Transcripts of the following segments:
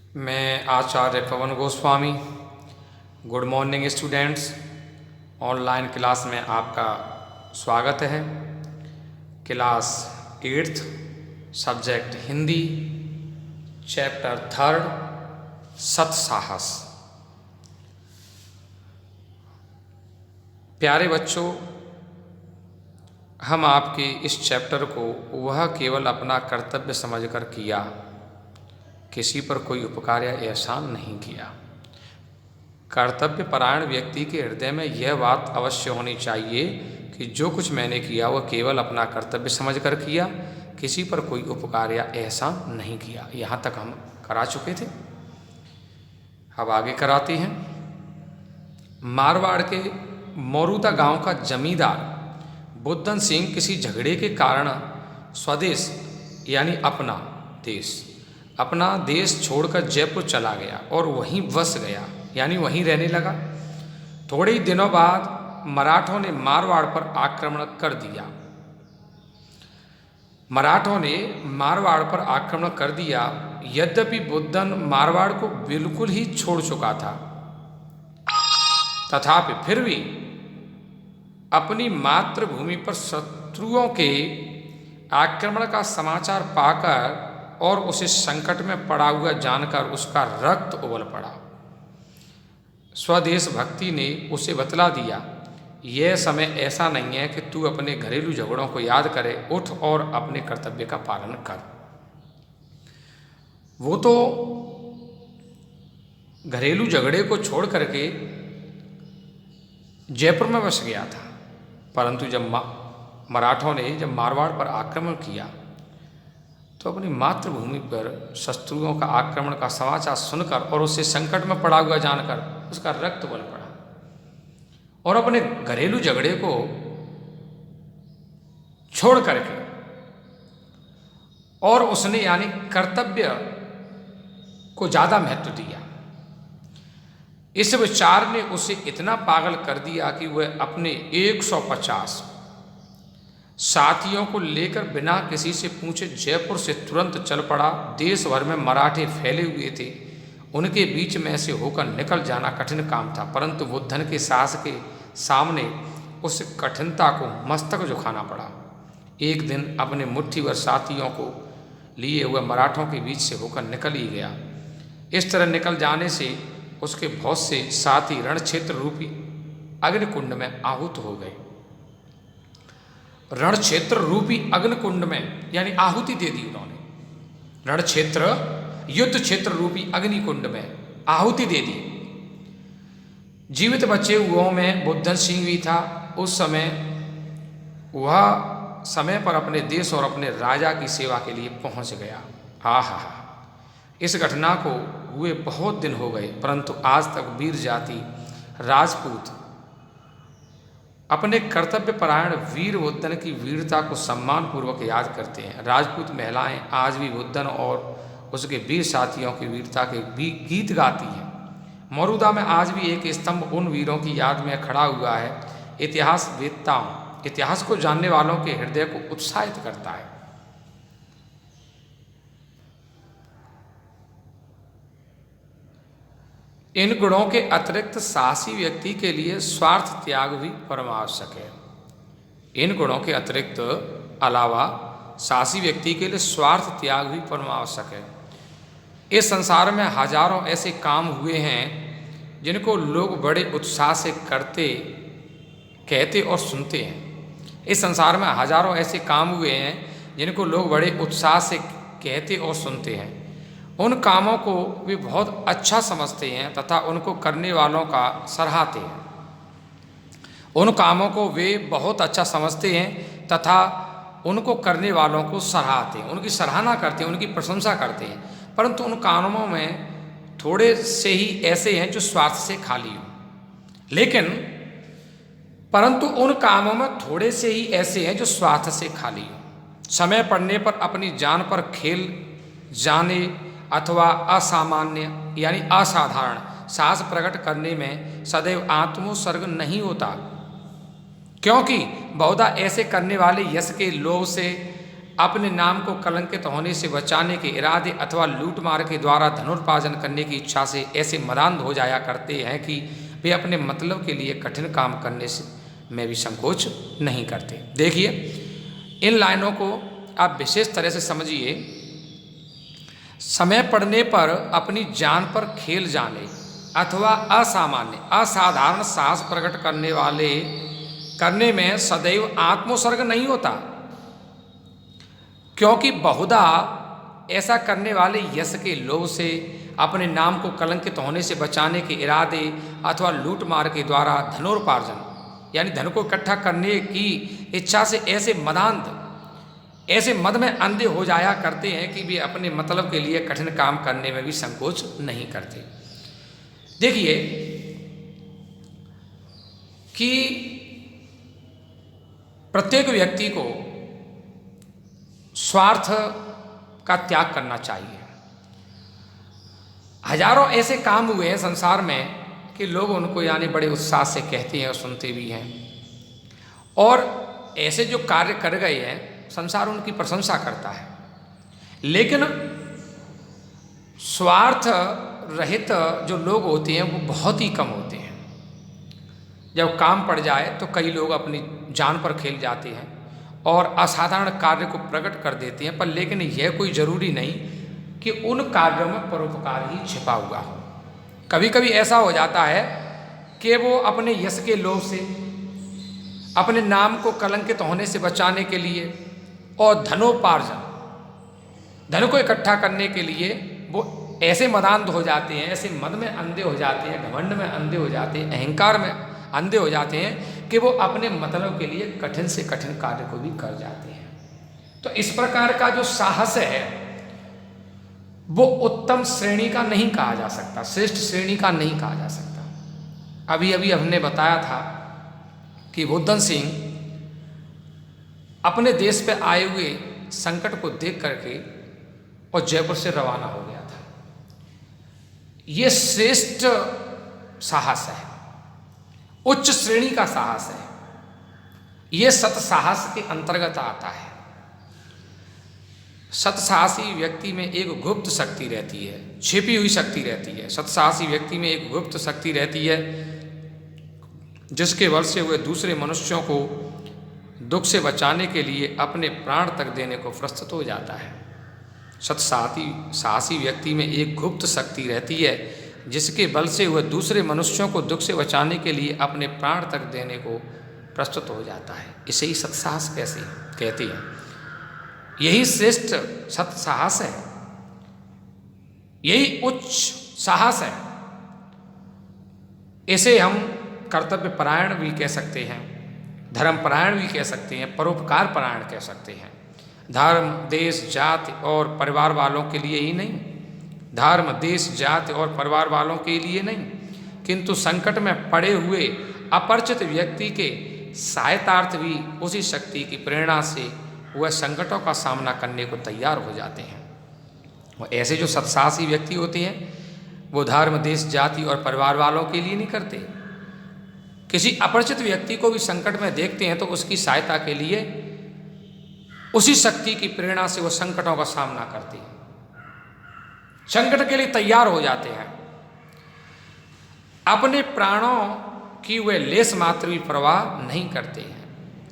मैं Acharya Pawan Goswami. Good morning students. Online class में आपका स्वागत है। Class 8th, subject Hindi, chapter 3, Satsahas. प्यारे बच्चों, हम आपके इस चैप्टर को वह केवल अपना कर्तव्य समझकर किया, किसी पर कोई उपकार या एहसान नहीं किया। कर्तव्य परायण व्यक्ति के हृदय में यह बात अवश्य होनी चाहिए कि जो कुछ मैंने किया वह केवल अपना कर्तव्य समझकर किया, किसी पर कोई उपकार या एहसान नहीं किया। यहाँ तक हम करा चुके थे। अब आगे कराते हैं। मारवाड़ के मोरूदा गांव का जमींदार बुद्धन सिंह किसी झगड़े के कारण स्वदेश यानी अपना देश छोड़कर जयपुर चला गया और वहीं बस गया, यानी वहीं रहने लगा। थोड़े ही दिनों बाद मराठों ने मारवाड़ पर आक्रमण कर दिया। यद्यपि बुद्धन मारवाड़ को बिल्कुल ही छोड़ चुका था, तथापि फिर भी अपनी मातृभूमि पर शत्रुओं के आक्रमण का समाचार पाकर और उसे संकट में पड़ा हुआ जानकर उसका रक्त उबल पड़ा। स्वदेश भक्ति ने उसे बतला दिया, यह समय ऐसा नहीं है कि तू अपने घरेलू झगड़ों को याद करे, उठ और अपने कर्तव्य का पालन कर। वो तो घरेलू झगड़े को छोड़ करके जयपुर में बस गया था, परंतु जब मराठों ने जब मारवाड़ पर आक्रमण किया तो अपनी मातृभूमि पर शत्रुओं का आक्रमण का समाचार सुनकर और उसे संकट में पड़ा हुआ जानकर उसका रक्त उबल पड़ा और अपने घरेलू झगड़े को छोड़ करके और उसने यानी कर्तव्य को ज्यादा महत्व दिया। इस विचार ने उसे इतना पागल कर दिया कि वह अपने 150 साथियों को लेकर बिना किसी से पूछे जयपुर से तुरंत चल पड़ा। देश भर में मराठे फैले हुए थे, उनके बीच में से होकर निकल जाना कठिन काम था, परंतु बुद्धन के साहस के सामने उस कठिनता को मस्तक झुकाना पड़ा। एक दिन अपने मुट्ठी भर साथियों को लिए हुए मराठों के बीच से होकर निकल ही गया। इस तरह निकल जाने से उसके बहुत से साथी रणक्षेत्र रूपी अग्निकुंड में आहूत हो गए। रणक्षेत्र रूपी अग्निकुंड में यानी आहुति दे दी उन्होंने। रणक्षेत्र युद्ध क्षेत्र रूपी अग्निकुंड में आहुति दे दी। जीवित बचे हुओं में बुद्धन सिंह भी था। उस समय वह समय पर अपने देश और अपने राजा की सेवा के लिए पहुंच गया। हा, इस घटना को हुए बहुत दिन हो गए, परंतु आज तक वीर जाति राजपूत अपने कर्तव्य परायण वीर बुद्धन की वीरता को सम्मान पूर्वक याद करते हैं। राजपूत महिलाएं आज भी बुद्धन और उसके वीर साथियों की वीरता के भी गीत गाती हैं। मौरूदा में आज भी एक स्तंभ उन वीरों की याद में खड़ा हुआ है। इतिहास को जानने वालों के हृदय को उत्साहित करता है। इन गुणों के अतिरिक्त साहसी व्यक्ति के लिए स्वार्थ त्याग भी परम आवश्यक है। इन गुणों के अतिरिक्त अलावा साहसी व्यक्ति के लिए स्वार्थ त्याग भी परम आवश्यक है। इस संसार में हजारों ऐसे काम हुए हैं जिनको लोग बड़े उत्साह से कहते और सुनते हैं। इस संसार में हजारों ऐसे काम हुए हैं जिनको लोग बड़े उत्साह से कहते और सुनते हैं। उन कामों को वे बहुत अच्छा समझते हैं तथा उनको करने वालों का सराहते हैं। उन कामों को वे बहुत अच्छा समझते हैं तथा उनको करने वालों को सराहते हैं, उनकी सराहना करते हैं, उनकी प्रशंसा करते हैं। परंतु उन कामों में थोड़े से ही ऐसे हैं जो स्वार्थ से खाली हों। परंतु उन कामों में थोड़े से ही ऐसे हैं जो स्वार्थ से खाली हों। समय पड़ने पर अपनी जान पर खेल जाने अथवा असामान्य यानी असाधारण साहस प्रकट करने में सदैव आत्मोत्सर्ग नहीं होता, क्योंकि बहुधा ऐसे करने वाले यश के लोभ से अपने नाम को कलंकित होने से बचाने के इरादे अथवा लूटमार के द्वारा धनोपार्जन करने की इच्छा से ऐसे मदान्ध हो जाया करते हैं कि वे अपने मतलब के लिए कठिन काम करने से में भी संकोच नहीं करते। देखिए, इन लाइनों को आप विशेष तरह से समझिए। समय पड़ने पर अपनी जान पर खेल जाने अथवा असामान्य असाधारण साहस प्रकट करने में सदैव आत्मोत्सर्ग नहीं होता, क्योंकि बहुधा ऐसा करने वाले यश के लोभ से अपने नाम को कलंकित होने से बचाने के इरादे अथवा लूटमार के द्वारा धनोपार्जन यानी धन को इकट्ठा करने की इच्छा से ऐसे मद में अंधे हो जाया करते हैं कि वे अपने मतलब के लिए कठिन काम करने में भी संकोच नहीं करते। देखिए कि प्रत्येक व्यक्ति को स्वार्थ का त्याग करना चाहिए। हजारों ऐसे काम हुए हैं संसार में कि लोग उनको यानी बड़े उत्साह से कहते हैं और सुनते भी हैं, और ऐसे जो कार्य कर गए हैं संसार उनकी प्रशंसा करता है। लेकिन स्वार्थ रहित जो लोग होते हैं वो बहुत ही कम होते हैं। जब काम पड़ जाए तो कई लोग अपनी जान पर खेल जाते हैं और असाधारण कार्य को प्रकट कर देते हैं, पर लेकिन यह कोई जरूरी नहीं कि उन कार्यों में परोपकार ही छिपा हुआ हो। कभी कभी ऐसा हो जाता है कि वो अपने यश के लोभ से, अपने नाम को कलंकित होने से बचाने के लिए और धनोपार्जन, धन को इकट्ठा करने के लिए वो ऐसे मदान्ध हो जाते हैं, ऐसे मद में अंधे हो जाते हैं, घमंड में अंधे हो जाते हैं, अहंकार में अंधे हो जाते हैं कि वो अपने मतलब के लिए कठिन से कठिन कार्य को भी कर जाते हैं। तो इस प्रकार का जो साहस है वो उत्तम श्रेणी का नहीं कहा जा सकता, श्रेष्ठ श्रेणी का नहीं कहा जा सकता। अभी अभी हमने बताया था कि बुद्धन सिंह अपने देश पे आए हुए संकट को देख करके और जयपुर से रवाना हो गया था। ये श्रेष्ठ साहस है, उच्च श्रेणी का साहस है। ये सत साहस के अंतर्गत आता है। सत्साहसी व्यक्ति में एक गुप्त शक्ति रहती है, छिपी हुई शक्ति रहती है। सत्साहसी व्यक्ति में एक गुप्त शक्ति रहती है जिसके बल से वह दूसरे मनुष्यों को दुख से बचाने के लिए अपने प्राण तक देने को प्रस्तुत हो जाता है। साहसी व्यक्ति में एक गुप्त शक्ति रहती है जिसके बल से वह दूसरे मनुष्यों को दुख से बचाने के लिए अपने प्राण तक देने को प्रस्तुत हो जाता है। इसे ही सत्साहस कैसे कहते हैं। यही श्रेष्ठ सत्साहस है, यही उच्च साहस है। इसे हम कर्तव्य परायण भी कह सकते हैं, धर्म परायण भी कह सकते हैं, परोपकार परायण कह सकते हैं। धर्म, देश, जाति और परिवार वालों के लिए ही नहीं, धर्म, देश, जाति और परिवार वालों के लिए नहीं, किंतु संकट में पड़े हुए अपरिचित व्यक्ति के सहायतार्थ भी उसी शक्ति की प्रेरणा से वह संकटों का सामना करने को तैयार हो जाते हैं। और ऐसे जो सत्साहसी व्यक्ति होते हैं वो धर्म, देश, जाति और परिवार वालों के लिए नहीं करते। किसी अपरिचित व्यक्ति को भी संकट में देखते हैं तो उसकी सहायता के लिए उसी शक्ति की प्रेरणा से वो संकटों का सामना करते हैं, संकट के लिए तैयार हो जाते हैं। अपने प्राणों की वे लेस मात्र भी परवाह नहीं करते हैं,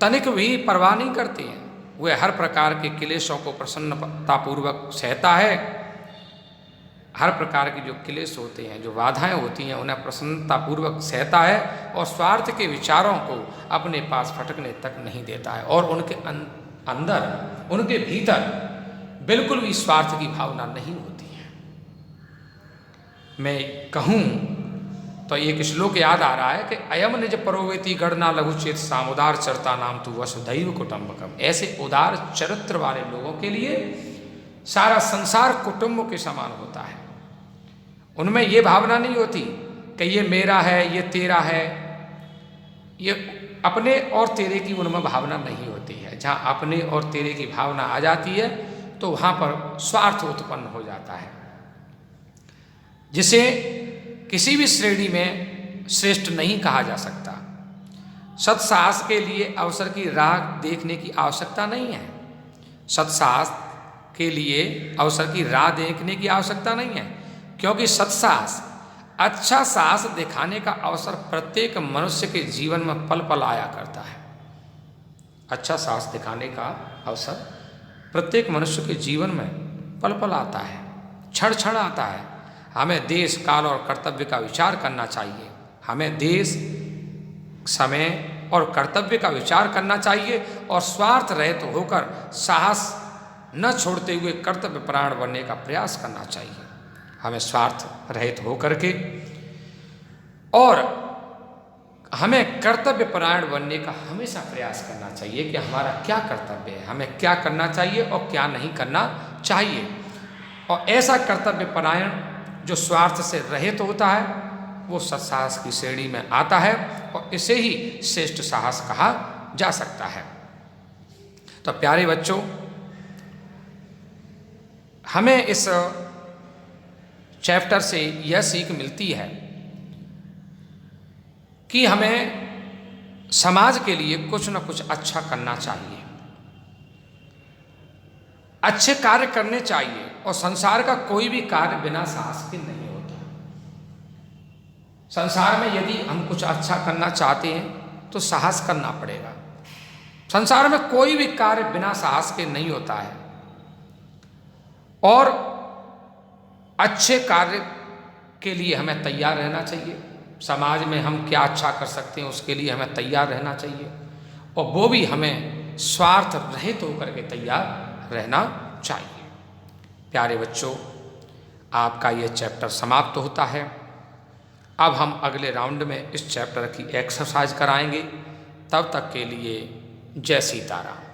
तनिक भी परवाह नहीं करते हैं। वे हर प्रकार के क्लेशों को प्रसन्नतापूर्वक सहता है। हर प्रकार के जो क्लेश होते हैं, जो बाधाएं होती हैं, उन्हें प्रसन्नतापूर्वक सहता है और स्वार्थ के विचारों को अपने पास फटकने तक नहीं देता है। और उनके अंदर, उनके भीतर बिल्कुल भी स्वार्थ की भावना नहीं होती है। मैं कहूँ तो एक श्लोक याद आ रहा है कि अयम निज परोवेति गणना लघुचेत सामुदार चरता नाम तु वसुधैव कुटुंबकम। ऐसे उदार चरित्र वाले लोगों के लिए सारा संसार कुटुंब के समान होता है। उनमें ये भावना नहीं होती कि ये मेरा है, ये तेरा है, ये अपने और तेरे की उनमें भावना नहीं होती है। जहाँ अपने और तेरे की भावना आ जाती है तो वहाँ पर स्वार्थ उत्पन्न हो जाता है, जिसे किसी भी श्रेणी में श्रेष्ठ नहीं कहा जा सकता। सत्साहस के लिए अवसर की राह देखने की आवश्यकता नहीं है। सत्साहस के लिए अवसर की राह देखने की आवश्यकता नहीं है, क्योंकि सत्साहस, अच्छा साहस दिखाने का अवसर प्रत्येक मनुष्य के जीवन में पल पल आया करता है। अच्छा साहस दिखाने का अवसर प्रत्येक मनुष्य के जीवन में पल पल आता है, क्षण क्षण आता है। हमें देश, काल और कर्तव्य का विचार करना चाहिए। हमें देश, समय और कर्तव्य का विचार करना चाहिए और स्वार्थ रहित होकर साहस न छोड़ते हुए कर्तव्य परायण बनने का प्रयास करना चाहिए। हमें स्वार्थ रहित होकर के और हमें कर्तव्य परायण बनने का हमेशा प्रयास करना चाहिए कि हमारा क्या कर्तव्य है, हमें क्या करना चाहिए और क्या नहीं करना चाहिए। और ऐसा कर्तव्य परायण जो स्वार्थ से रहित होता है वो सत्साहस की श्रेणी में आता है और इसे ही श्रेष्ठ साहस कहा जा सकता है। तो प्यारे बच्चों, हमें इस चैप्टर से यह सीख मिलती है कि हमें समाज के लिए कुछ न कुछ अच्छा करना चाहिए, अच्छे कार्य करने चाहिए और संसार का कोई भी कार्य बिना साहस के नहीं होता। संसार में यदि हम कुछ अच्छा करना चाहते हैं तो साहस करना पड़ेगा। संसार में कोई भी कार्य बिना साहस के नहीं होता है और अच्छे कार्य के लिए हमें तैयार रहना चाहिए। समाज में हम क्या अच्छा कर सकते हैं उसके लिए हमें तैयार रहना चाहिए और वो भी हमें स्वार्थ रहित होकर के तैयार रहना चाहिए। प्यारे बच्चों, आपका ये चैप्टर समाप्त होता है। अब हम अगले राउंड में इस चैप्टर की एक्सरसाइज कराएंगे। तब तक के लिए जय सीताराम।